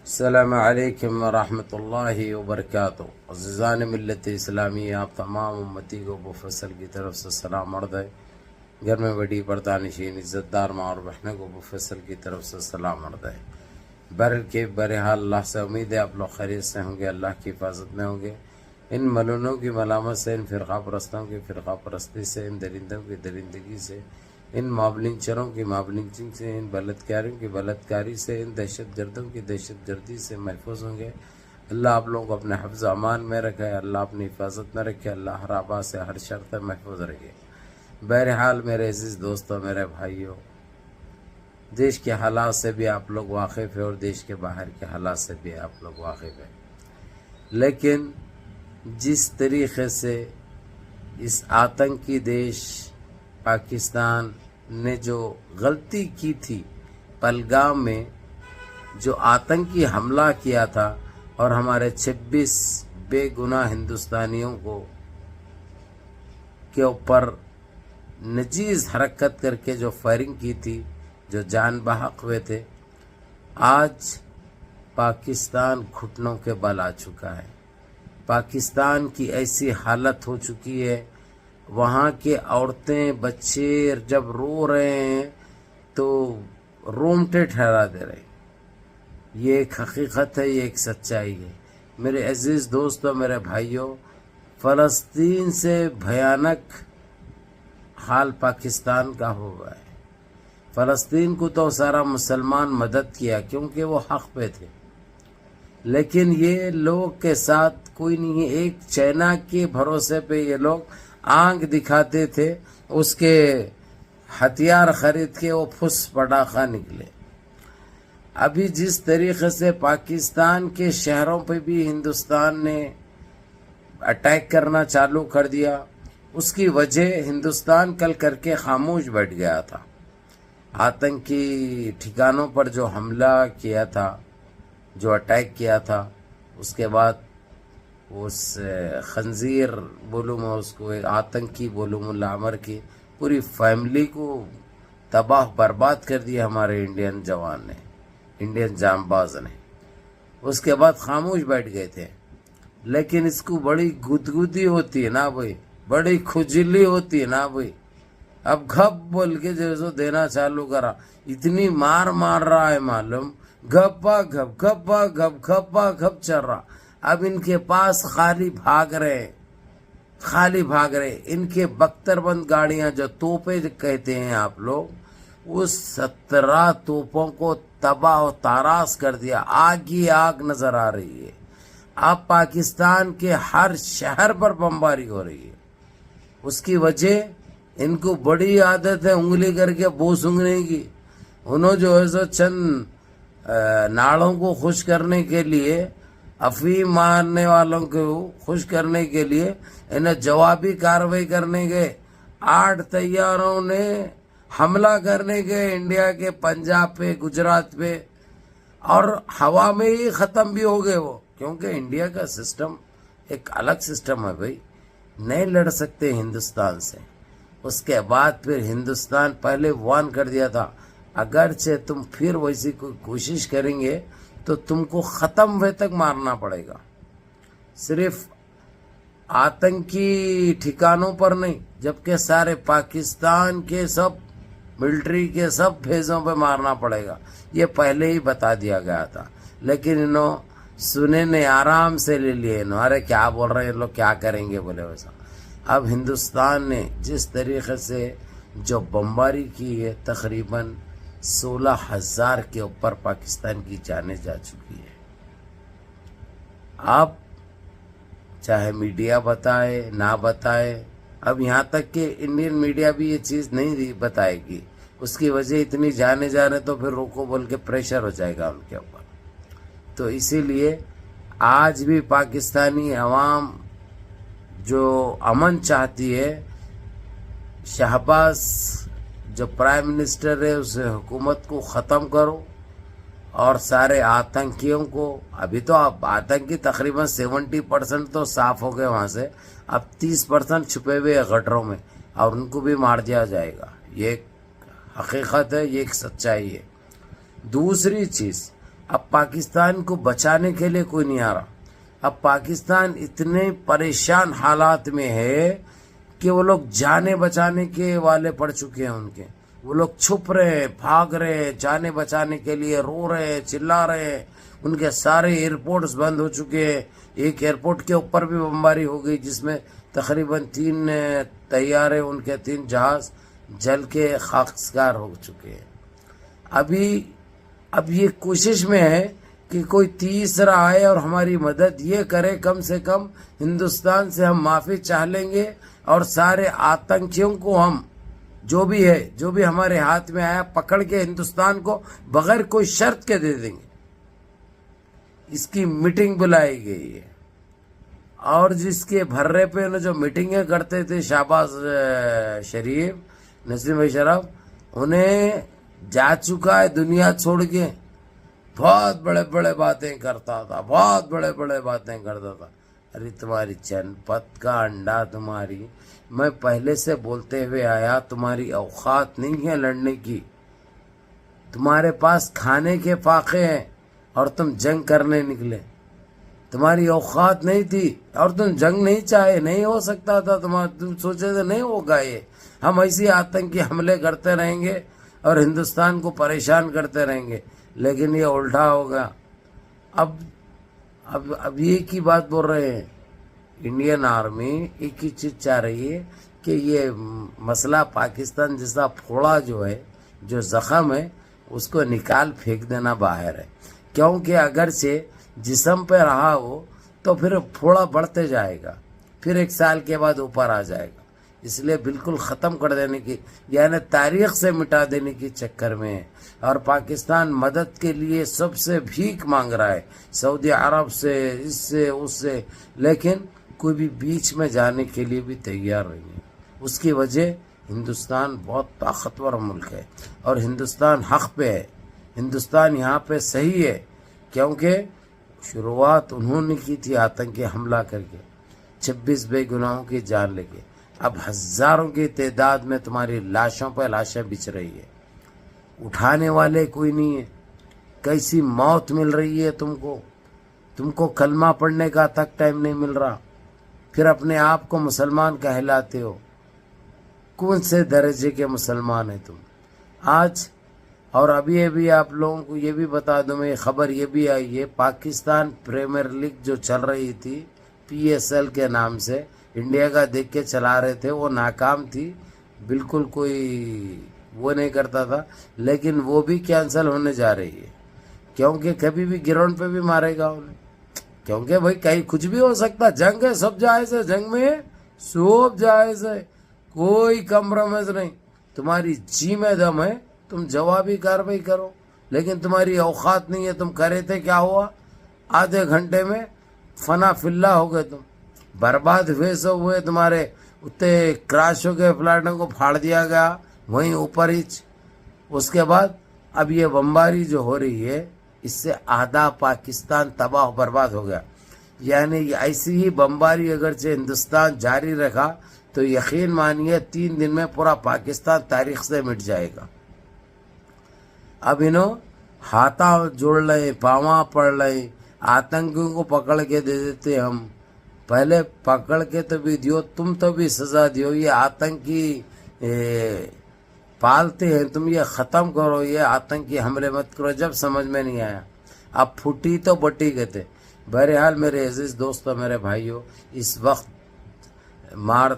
السلام علیکم ورحمۃ اللہ وبرکاتہ۔ عزیزان ملت اسلامی، آپ تمام امتی کو بفصل کی طرف سے سلام عرض ہے۔ گھر میں بڑی پردہ نشین عزت دار ماں اور بہنوں کو بفصل کی طرف سے سلام عرض ہے۔ بہرحال اللہ سے امید ہے آپ لوگ خیریت سے ہوں گے، اللہ کی حفاظت میں ہوں گے۔ ان ملونوں کی ملامت سے، ان فرقہ پرستوں کی فرقہ پرستی سے، ان درندوں کی درندگی سے، ان مابلنچروں کی مابلنچنگ سے، ان بلدکاریوں کی بلدکاری سے، ان دہشت گردوں کی دہشت گردی سے محفوظ ہوں گے۔ اللہ آپ لوگوں کو اپنے حفظ امان میں رکھے، اللہ اپنی حفاظت میں رکھے، اللہ ہر آبا سے ہر شر سے محفوظ رکھے۔ بہرحال میرے عزیز دوستوں، میرے بھائیوں، دیش کے حالات سے بھی آپ لوگ واقف ہیں اور دیش کے باہر کے حالات سے بھی آپ لوگ واقف ہیں، لیکن جس طریقے سے اس آتنکی دیش پاکستان نے جو غلطی کی تھی پہلگام میں، جو آتنکی حملہ کیا تھا اور ہمارے 26 بے گناہ ہندوستانیوں کے اوپر نجیز حرکت کر کے جو فائرنگ کی تھی، جو جان بحق ہوئے تھے، آج پاکستان گھٹنوں کے بل آ چکا ہے۔ پاکستان کی ایسی حالت ہو چکی ہے، وہاں کے عورتیں بچے جب رو رہے ہیں تو رومٹے ٹھہرا دے رہے ہیں۔ یہ ایک حقیقت ہے، یہ ایک سچائی ہے۔ میرے عزیز دوستوں، میرے بھائیوں، فلسطین سے بھیانک حال پاکستان کا ہوا ہے۔ فلسطین کو تو سارا مسلمان مدد کیا کیونکہ وہ حق پہ تھے، لیکن یہ لوگ کے ساتھ کوئی نہیں ہے۔ ایک چائنا کے بھروسے پہ یہ لوگ آنکھ دکھاتے تھے، اس کے ہتھیار خرید کے وہ پھس پٹاخہ نکلے۔ ابھی جس طریقے سے پاکستان کے شہروں پہ بھی ہندوستان نے اٹیک کرنا چالو کر دیا، اس کی وجہ ہندوستان کل کر کے خاموش بیٹھ گیا تھا۔ آتنکی ٹھکانوں پر جو حملہ کیا تھا، جو اٹیک کیا تھا، اس کے بعد اس خنزیر بولوں میں اس کو، ایک آتنکی بولوں ملا عمر کی پوری فیملی کو تباہ برباد کر دیا ہمارے انڈین جوان نے، انڈین جانباز نے۔ اس کے بعد خاموش بیٹھ گئے تھے، لیکن اس کو بڑی گدگدی ہوتی ہے نا بھائی، بڑی کھجلی ہوتی ہے نا بھائی۔ اب گھپ بول کے جیسے دینا چالو کرا، اتنی مار رہا ہے معلوم، گھپا گھپ گھپا گھپ گھپا گھپ چل رہا۔ اب ان کے پاس خالی بھاگ رہے، ان کے بختر بند گاڑیاں جو توپیں کہتے ہیں آپ لوگ، اس 17 توپوں کو تباہ و تاراس کر دیا۔ آگ ہی آگ نظر آ رہی ہے۔ اب پاکستان کے ہر شہر پر بمباری ہو رہی ہے۔ اس کی وجہ، ان کو بڑی عادت ہے انگلی کر کے بو سونگنے کی۔ انہوں جو ہے سو چند ناڑوں کو خوش کرنے کے لیے، افیم مارنے والوں کو خوش کرنے کے لیے انہیں جوابی کارروائی کرنے گئے۔ 8 طیاروں نے حملہ کرنے گئے انڈیا کے پنجاب پہ، گجرات پہ، اور ہوا میں ہی ختم بھی ہو گئے وہ، کیونکہ انڈیا کا سسٹم ایک الگ سسٹم ہے بھائی، نہیں لڑ سکتے ہندوستان سے۔ اس کے بعد پھر ہندوستان پہلے وارن کر دیا تھا، اگرچہ تم پھر ویسی کوئی کوشش کریں گے تو تم کو ختم ہوئے تک مارنا پڑے گا، صرف آتنکی ٹھکانوں پر نہیں، جبکہ سارے پاکستان کے سب ملٹری کے سب فیزوں پہ مارنا پڑے گا۔ یہ پہلے ہی بتا دیا گیا تھا، لیکن انہوں سنے نے آرام سے لے لیے، انہوں ارے کیا بول رہے ہیں لوگ، کیا کریں گے بولے ویسا۔ اب ہندوستان نے جس طریقے سے جو بمباری کی ہے، تقریباً 16,000 کے اوپر پاکستان کی جانیں جا چکی ہے۔ اب چاہے میڈیا بتائے نہ بتائے، اب یہاں تک کہ انڈین میڈیا بھی یہ چیز نہیں بتائے گی، اس کی وجہ اتنی جانے جا رہے تو پھر روکو بول کے پریشر ہو جائے گا ان کے اوپر۔ تو اسی لیے آج بھی پاکستانی عوام جو امن چاہتی ہے، شہباز جو پرائم منسٹر ہے، اسے حکومت کو ختم کرو، اور سارے آتنکیوں کو، ابھی تو اب آتنکی تقریباً 70% تو صاف ہو گئے وہاں سے، اب 30% چھپے ہوئے گٹروں میں، اور ان کو بھی مار دیا جائے گا۔ یہ ایک حقیقت ہے، یہ ایک سچائی ہے۔ دوسری چیز، اب پاکستان کو بچانے کے لیے کوئی نہیں آ رہا. اب پاکستان اتنے پریشان حالات میں ہے کہ وہ لوگ جانے بچانے کے والے پڑ چکے ہیں ان کے. وہ لوگ چھپ رہے ہیں, بھاگ رہے ہیں, جانے بچانے کے لیے رو رہے ہیں, چلا رہے ہیں. ان کے سارے ایئرپورٹس بند ہو چکے ہیں. ایک ایئرپورٹ کے اوپر بھی بمباری ہو گئی جس میں تقریباً 3 طیارے, ان کے 3 جہاز جل کے خاکسار ہو چکے ہیں. اب یہ کوشش میں ہے کہ کوئی تیسرا آئے اور ہماری مدد یہ کرے. کم سے کم ہندوستان سے ہم معافی چاہ لیں گے اور سارے آتنکیوں کو ہم جو بھی ہمارے ہاتھ میں آیا پکڑ کے ہندوستان کو بغیر کوئی شرط کے دے دیں گے. اس کی میٹنگ بلائی گئی ہے. اور جس کے بھرے پہ جو میٹنگیں کرتے تھے شہباز شریف, نسیم بھائی شرف, انہیں جا چکا ہے دنیا چھوڑ کے. بہت بڑے بڑے باتیں کرتا تھا, بہت بڑے بڑے باتیں کرتا تھا. ارے تمہاری چنپت کا انڈا تمہاری, میں پہلے سے بولتے ہوئے آیا تمہاری اوقات نہیں ہے لڑنے کی. تمہارے پاس کھانے کے فاقے ہیں اور تم جنگ کرنے نکلے. تمہاری اوقات نہیں تھی اور تم جنگ نہیں چاہے. نہیں ہو سکتا تھا, تم سوچے تھے نہیں ہوگا یہ. ہم ایسی آتنکی حملے کرتے رہیں گے اور ہندوستان کو پریشان کرتے رہیں گے, لیکن یہ الٹا ہوگا. اب یہ کی بات بول رہے ہیں. انڈین آرمی ایک ہی چیز چاہ رہی ہے کہ یہ مسئلہ پاکستان جیسا پھوڑا جو ہے, جو زخم ہے, اس کو نکال پھینک دینا باہر ہے. کیونکہ اگرچہ جسم پہ رہا ہو تو پھر پھوڑا بڑھتے جائے گا, پھر 1 سال کے بعد اوپر آ جائے گا. اس لیے بالکل ختم کر دینے کی, یعنی تاریخ سے مٹا دینے کی چکر میں ہے. اور پاکستان مدد کے لیے سب سے بھیک مانگ رہا ہے, سعودی عرب سے, اس سے, اس سے, لیکن کوئی بھی بیچ میں جانے کے لیے بھی تیار نہیں ہے. اس کی وجہ ہندوستان بہت طاقتور ملک ہے اور ہندوستان حق پہ ہے. ہندوستان یہاں پہ صحیح ہے, کیونکہ شروعات انہوں نے کی تھی آتنکی حملہ کر کے, 26 بے گناہوں کی جان لے کے. اب ہزاروں کی تعداد میں تمہاری لاشوں پہ لاشیں بچ رہی ہے, اٹھانے والے کوئی نہیں ہے. کیسی موت مل رہی ہے تم کو کلمہ پڑھنے کا تک ٹائم نہیں مل رہا, پھر اپنے آپ کو مسلمان کہلاتے ہو. کون سے درجے کے مسلمان ہیں تم آج؟ اور ابھی آپ لوگوں کو یہ بھی بتا دوں میں, خبر یہ بھی آئی ہے, پاکستان پریمیئر لیگ جو چل رہی تھی PSL کے نام سے, انڈیا کا دیکھ کے چلا رہے تھے, وہ ناکام تھی, بالکل کوئی وہ نہیں کرتا تھا. لیکن وہ بھی کینسل ہونے جا رہی ہے, کیونکہ کبھی بھی گراؤنڈ پہ بھی مارے گا انہیں. کیونکہ بھائی کہیں کچھ بھی ہو سکتا, جنگ ہے, سب جائز ہے, جنگ میں سب جائز ہے, کوئی کمپرومائز نہیں. تمہاری جی میں دم ہے, تم جوابی کاروائی کرو, لیکن تمہاری اوقات نہیں ہے. تم کرے تھے, کیا ہوا؟ آدھے گھنٹے میں فنا فلا ہو گئے, تم برباد ہوئے. سب ہوئے تمہارے اتنے کراش ہو گئے, فلاٹوں کو پھاڑ دیا گیا وہیں اوپر ہی. اس کے بعد اب یہ بمباری جو ہو رہی ہے, اس سے آدھا پاکستان تباہ و برباد ہو گیا. یعنی ایسی ہی بمباری اگرچہ ہندوستان جاری رکھا تو یقین مانیے 3 دن میں پورا پاکستان تاریخ سے مٹ جائے گا. اب انہوں ہاتھا جوڑ لیں, پاواں پڑ لیں, آتنکیوں کو پکڑ کے دے دیتے. ہم پہلے پکڑ کے تو بھی دیو, تم تو بھی سزا دیو. یہ آتنکی پالتے ہیں, تم یہ ختم کرو, یہ آتنکی حملے مت کرو. جب سمجھ میں نہیں آیا, اب پھوٹی تو بٹی گئے تھے. بہرحال میرے عزیز دوستو, میرے بھائیو, اس وقت مار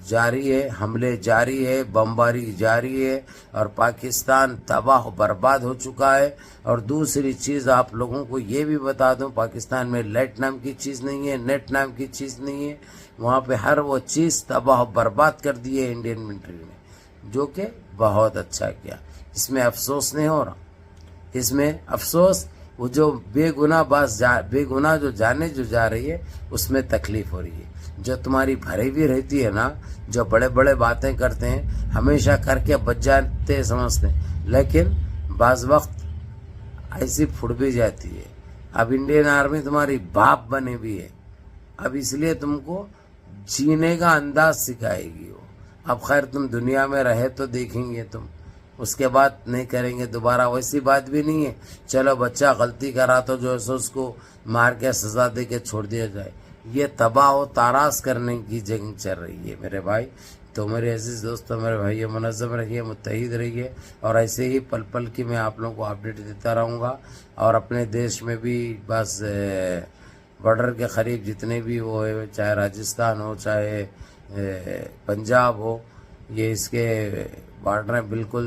جاری ہے, حملے جاری ہے, بمباری جاری ہے, اور پاکستان تباہ و برباد ہو چکا ہے. اور دوسری چیز آپ لوگوں کو یہ بھی بتا دوں, پاکستان میں لائٹ نام کی چیز نہیں ہے, نیٹ نام کی چیز نہیں ہے. وہاں پہ ہر وہ چیز تباہ و برباد کر دی ہے انڈین ملٹری نے, جو کہ بہت اچھا کیا. اس میں افسوس نہیں ہو رہا. اس میں افسوس وہ جو بے گناہ جو جانے جو جا رہی ہے, اس میں تکلیف ہو رہی ہے. جو تمہاری بھری ہوئی رہتی ہے نا, جو بڑے بڑے باتیں کرتے ہیں, ہمیشہ کر کے بچ جاتے سمجھتے ہیں, لیکن بعض وقت ایسی پھٹ بھی جاتی ہے. اب انڈین آرمی تمہاری باپ بنے بھی ہے, اب اس لیے تم کو جینے کا انداز سکھائے گی وہ. اب خیر تم دنیا میں رہے تو دیکھیں گے تم, اس کے بعد نہیں کریں گے دوبارہ، ویسی بات بھی نہیں ہے چلو بچہ غلطی کرا تو جو ہے اس کو مار کے سزا دے کے چھوڑ دیا جائے. یہ تباہ و تاراش کرنے کی جنگ چل رہی ہے میرے بھائی. تو میرے عزیز دوستوں، میرے بھائی، منظم رہیے، متحد رہیے، اور ایسے ہی پل پل کی میں آپ لوگوں کو اپڈیٹ دیتا رہوں گا. اور اپنے دیش میں بھی بس بارڈر کے قریب جتنے بھی وہ ہے، چاہے راجستھان ہو چاہے پنجاب ہو، یہ اس کے بارڈریں بالکل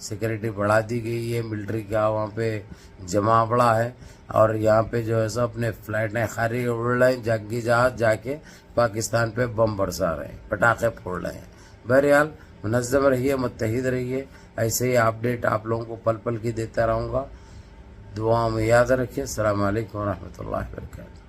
سیکورٹی بڑھا دی گئی ہے، ملٹری کا وہاں پہ جمع بڑا ہے، اور یہاں پہ جو ہے سو اپنے فلائٹیں خالی اڑ رہے ہیں، جنگی جہاز جا کے پاکستان پہ بم برسا رہے ہیں، پٹاخے پھوڑ رہے ہیں. بہرحال منظم رہیے، متحد رہیے، ایسے ہی اپڈیٹ آپ لوگوں کو پل پل کی دیتا رہوں گا. دعاؤں میں یاد رکھیے. السلام علیکم ورحمۃ اللہ وبرکاتہ.